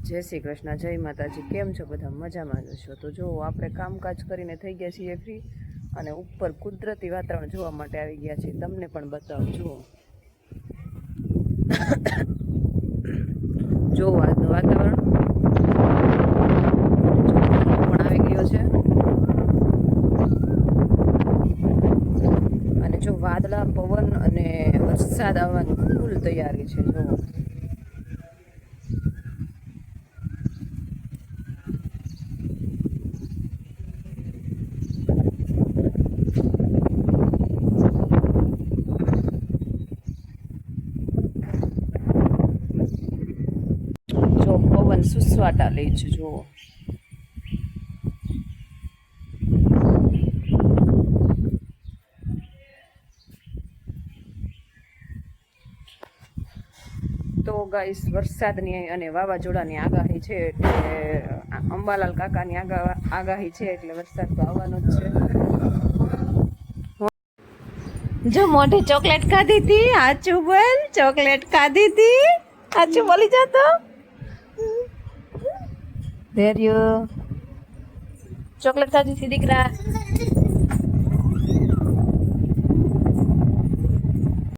જય શ્રી કૃષ્ણ, જય માતાજી। કેમ છો બધા? મજામાં જ છો? તો જો આપણે કામકાજ કરીને થઈ ગયા છીએ ફ્રી અને ઉપર કુદરતી વાતાવરણ જોવા માટે આવી ગયા છીએ। તમને પણ બતાવું, જુઓ જો આજનું વાતાવરણ પણ આવી ગયો છે અને જો વાદળા, પવન અને વરસાદ આવવાની ફૂલ તૈયારી છે। જુઓ પવન સુસવાટા લે છે। જુઓ તો ગાઈસ, વરસાદની અને વાવાઝોડાની આગાહી છે એટલે અંબાલાલ કાકાની આગાહી છે એટલે વરસાદ તો આવવાનો જ છે। જો મોઢે ચોકલેટ ખાધી હતી, આચું બોલ, ચોકલેટ ખાધી હતી, આચું બોલી જતો ધૈર્ય, ચોકલેટ ખાધી હતી દીકરા।